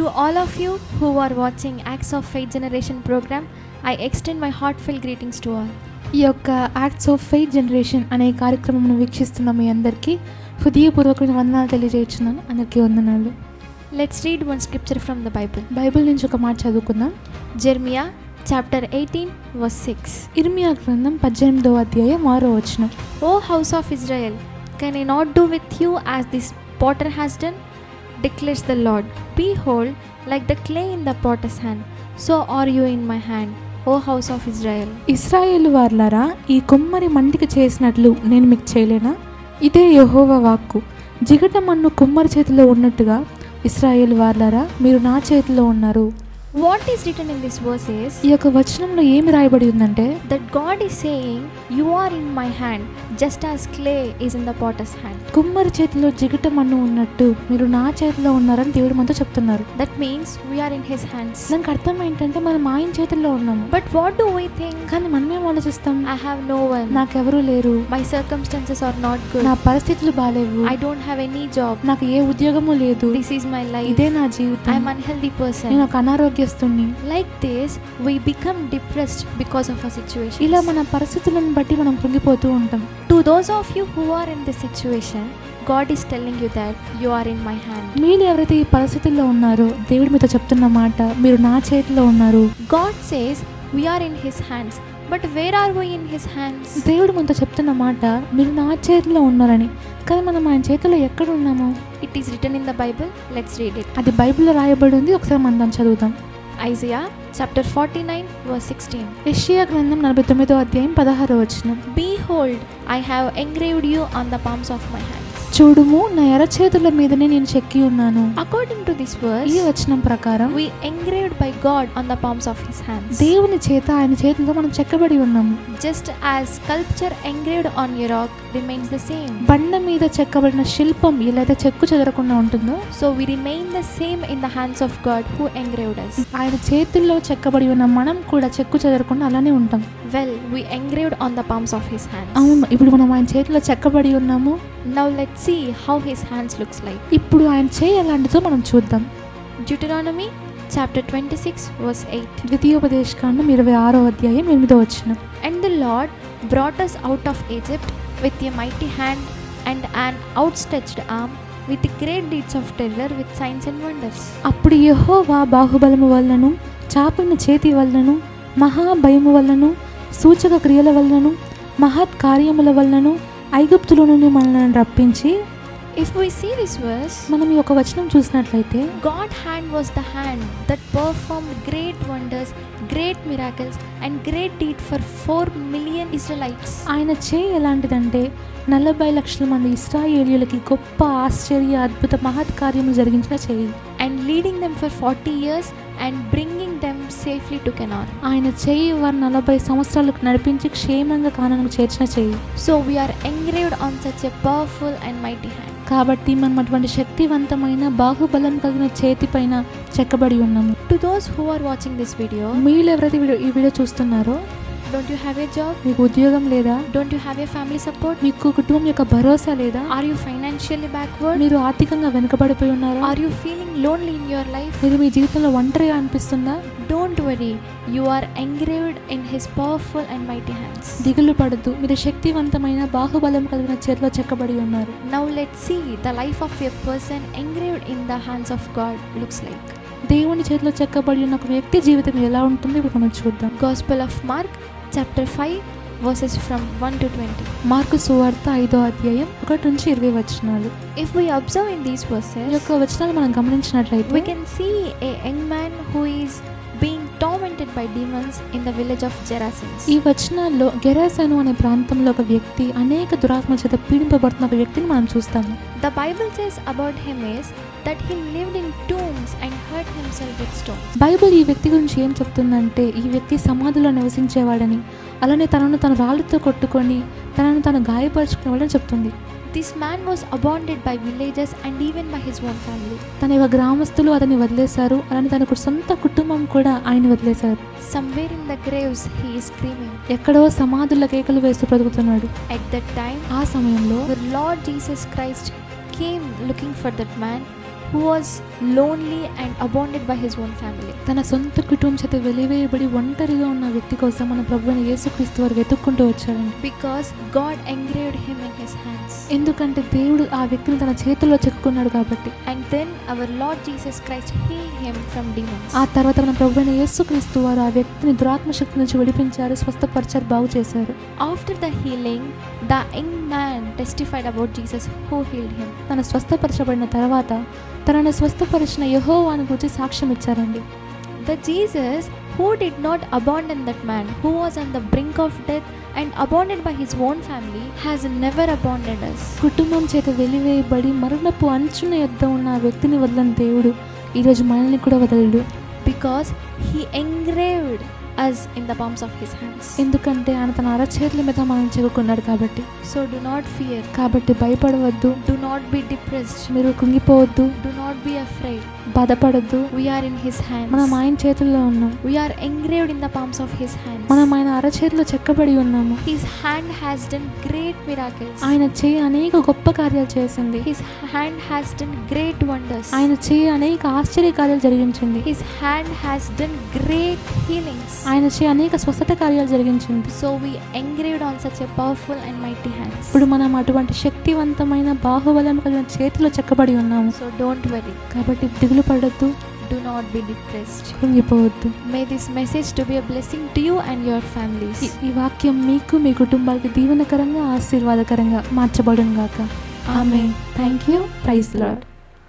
To all of you who are watching Acts of Faith Generation program, I extend my heartfelt greetings to all. ఈ యొక్క acts of faith generation అనే కార్యక్రమంను వీక్షిస్తున్న మీ అందరికీ హృదయపూర్వకమైన వందనాలు తెలియజేస్తున్నాను. అందరికీ వందనాలు. Let's read one scripture from the Bible. Bible నుంచి ఒక మాట చదువుకుందాం. Jeremiah chapter 18 verse 6. ఇర్మియా గ్రంథం 18వ అధ్యాయం 6వ వచనం. O house of Israel, can I not do with you as this potter has done? Declares the Lord. Behold, like the clay in the potter's hand, so are you in my hand, O house of Israel. ఇశ్రాయేలు వార్లారా, ఈ కుమ్మరి మంటికి చేసినట్లు నేను మీకు చేయలేనా? ఇదే యెహోవా వాక్కు. జిగట మన్ను కుమ్మరి చేతిలో ఉన్నట్టుగా ఇశ్రాయేలు వార్లారా, మీరు నా చేతిలో ఉన్నారు. What is written in this verse is ఈ యొక్క వచనంలో ఏమి రాయబడి ఉందంటే, that God is saying, you are in my hand just as clay is in the potter's hand. కుమ్మరి చేతిలో జిగట మన్ను ఉన్నట్టు మీరు నా చేతిలో ఉన్నారని దేవుడు మనతో చెప్తున్నారు. That means we are in his hands. దానికి అర్థం ఏంటంటే మనం ఆయన చేతుల్లో ఉన్నాము. But what do we think? కానీ మనమేం ఆలోచిస్తాం? I have no one. నాకెవరూ లేరు, My circumstances are not good. నా పరిస్థితులు బాలేవు, I don't have any job. నాకు ఏ ఉద్యోగము లేదు, This is my life. ఇదే నా జీవితం, I am unhealthy person. నేను ఒక అనారోగ్యస్తుని. Like this, we become depressed because of our situation. ఇలా మన పరిస్థితులను బట్టి మనం కృంగిపోతూ ఉంటాం. To those of you who are in this situation, God is telling you that you are in my hand. మీరు ఎవరైతే ఈ పరిస్థితుల్లో ఉన్నారో దేవుడు మీతో చెప్తున్న మాట, మీరు నా చేతిలో ఉన్నారు. God says we are in his hands. But where are we in his hands? దేవుడు మనతో చెప్తున్న మాట, మీరు నా చేతిలో ఉన్నారని. కానీ మనం ఆయన చేతిలో ఎక్కడ ఉన్నాము? It is written in the Bible. Let's read it. అది బైబిల్లో రాయబడి ఉంది. ఒకసారి మనం దాన్ని చదువుతాం. Isaiah chapter 49 verse 16. యెషయా గ్రంథం 49వ అధ్యాయం 16వ వచనం. Behold, I have engraved you on the palms of my hands. చూడుము, నా ఎరచేతుల మీదనే నేను చెక్కి ఉన్నాను. According to this verse, ఈ వచనం ప్రకారం we engraved by God on the palms of his hands. దేవుని చేత ఆయన చేతుల్లో మనం చెక్కబడి ఉన్నాము. Just as sculpture engraved on a rock remains the same, బండ మీద చెక్కబడిన శిల్పం ఎలా అయితే చెక్కు చెదరకుండా ఉంటుందో, so we remain the same in the hands of God who engraved us. ఆయన చేతుల్లో చెక్కబడి ఉన్న మనం కూడా చెక్కు చెదరకుండా అలానే ఉంటాం. Well, we engraved on the palms of his hands. అవును, ఇప్పుడు మనం ఆయన చేతిలో చెక్కబడి ఉన్నాము. Now let's see how his hands looks like. ఇప్పుడు ఆయన చేయి ఎలాంటిదో మనం చూద్దాం. Deuteronomy chapter 26 verse 8. ద్వితీయోపదేశకాండం 26వ అధ్యాయం 8వ వచనం. And the Lord brought us out of Egypt with a mighty hand and an outstretched arm, with great deeds of terror, with signs and wonders. అప్పుడు యెహోవా బాహుబలము వలనను, చాపిన చేతి వలనను, మహాభయము వలనను, సూచక క్రియల వలనను, మహత్ కార్యముల వలనను ఐగుప్తులో నుండి మనల్ని రప్పించి. If we see this verse, మనం ఈ ఒక వచనం చూసినట్లయితే, God's hand was the hand that performed great wonders, great miracles and great deed for 4 million Israelites. ఆయన చేయి ఎలాంటిదంటే 40 లక్షల మంది ఇశ్రాయేలీయులకి గొప్ప ఆశ్చర్య అద్భుత మహత్ కార్యములు జరిగించిన చేయి. And leading them for 40 years and bringing them safely to Canaan. ఆయన చేయి వారు 40 సంవత్సరాలకు నడిపించి క్షేమంగా కానానుకు చేర్చిన చేయి. So we are engraved on such a powerful and mighty hand. కాబట్టి మనం అటువంటి శక్తివంతమైన బాహుబలం కలిగిన చేతి పైన చెక్కబడి ఉన్నాము. To those who are watching this video, మీరు ఎవరైతే ఈ వీడియో చూస్తున్నారో, don't you have a job? మీకు ఉద్యోగం లేదా? Don't you have a family support? మీకు కుటుంబం యొక్క భరోసా లేదా? Are you financially backward? మీరు ఆర్థికంగా వెనుకబడిపోయి ఉన్నారా? Are you feeling lonely in your life? మీరు మీ జీవితంలో ఒంటరిగా అనిపిస్తుందా? Don't worry, you are engraved in his powerful and mighty hands. దిగులు పడద్దు, మీరు శక్తివంతమైన బాహుబలం కలిగిన చేతిలో చెక్కబడి ఉన్నారు. Now let's see the life of a person engraved in the hands of God looks like. దేవుని చేతిలో చెక్కబడి ఉన్న ఒక వ్యక్తి జీవితం ఎలా ఉంటుందో ఇప్పుడు మనం చూద్దాం. Gospel of Mark chapter 5 verses from 1 to 20. Mark సువార్త 5వ అధ్యాయం 1 నుంచి 20 వచనాలు. If we observe in these ఈ verses, యొక్క వచనాలు మనం గమనించినట్లయితే, we can see a young man who is being tormented by demons in the village of Gerasenes. ఈ వచనాల్లో గెరాసెను అనే ప్రాంతంలో ఒక వ్యక్తి అనేక దురాత్మల చేత పీడింపబడుతున్న ఒక వ్యక్తిని మనం చూస్తాము. The Bible says about him is that he lived in tombs and hurt himself with stones. Bible ఈ వ్యక్తి గురించి ఏం చెప్తుందంటే, ఈ వ్యక్తి సమాధిలో నివసించేవాడని, అలానే తనను తను రాళ్ళతో కొట్టుకొని తనను తాను గాయపరుచుకునేవాడని చెప్తుంది. This man was abandoned by villagers and even by his own family. తన యొక్క గ్రామస్తులు అతన్ని వదిలేశారు, అలానే తన సొంత కుటుంబం కూడా ఆయన వదిలేశారు. Somewhere in the graves he is screaming. ఎక్కడో సమాధుల కేకలు వేస్తూ బ్రతుకుతున్నాడు. At that time, ఆ సమయంలో the Lord Jesus Christ came looking for that man who was lonely and abandoned by his own family. తన సొంత కుటుంబం చేత వెలివేయబడి ఒంటరిగా ఉన్న వ్యక్తి కోసం మన ప్రభువైన యేసుక్రీస్తు వారు వెతుక్కుంటూ వచ్చారండి. Because God engraved him in his hands. ఎందుకంటే దేవుడు ఆ వ్యక్తిని తన చేతుల్లో చెక్కుకున్నాడు కాబట్టి. And then our Lord Jesus Christ healed him from demons. ఆ తర్వాత మన ప్రభువైన యేసుక్రీస్తు వారు ఆ వ్యక్తిని దురాత్మ శక్తి నుంచి విడిపించారు, స్వస్థపరిచారు, బాగు చేశారు. After the healing, the young man testified about Jesus who healed him. తన స్వస్థపరచబడిన తర్వాత తనను స్వస్థపరిచిన యెహోవాను గురించి సాక్ష్యం ఇచ్చారండి. The Jesus who did not abandon that man who was on the brink of death and abandoned by his own family has never abandoned us. కుటుంబం చేత వెలివేయబడి మరణపు అంచున యొద్ద ఉన్న ఆ వ్యక్తిని వదలని దేవుడు ఈరోజు మనల్ని కూడా వదలడు. Because he engraved us in the palms of his hands. ఎందుకంటే ఆయన తన అరచేతుల మీద మనం చెక్కుకున్నాడు కాబట్టి. So do not fear. కాబట్టి భయపడవద్దు, Do not be depressed. మీరు కుంగిపోవద్దు, Do not be afraid. బాధపడద్దు. We are in his hands. మనం ఆయన చేతుల్లో ఉన్నాం. We are engraved in the palms of his hands. మనం ఆయన అరచేతిలో చెక్కబడి ఉన్నాము. His hand has done great miracles. ఆయన చేయి అనేక గొప్ప కార్యాలు చేసింది. His hand has done great wonders. ఆయన చేయి అనేక ఆశ్చర్య కార్యాలు జరిగించింది. His hand has done great healings. ఆయన చేయి అనేక స్వస్థత కార్యాలు జరిగించింది. So we engraved on such a powerful and mighty hands. ఇప్పుడు మనం అటువంటి శక్తివంతమైన బాహుబలం కలిగిన చేతిలో చెక్కబడి ఉన్నాము. So don't worry. కాబట్టి దిగులు పడొద్దు, Do not be depressed. కృంగిపోవద్దు. May this message to be a blessing to you and your families. ఈ వాక్యం మీకు, మీ కుటుంబాలకి దీవెనకరంగా, ఆశీర్వాదకరంగా మార్చబడును గాక. Amen. Thank you. Praise the lord.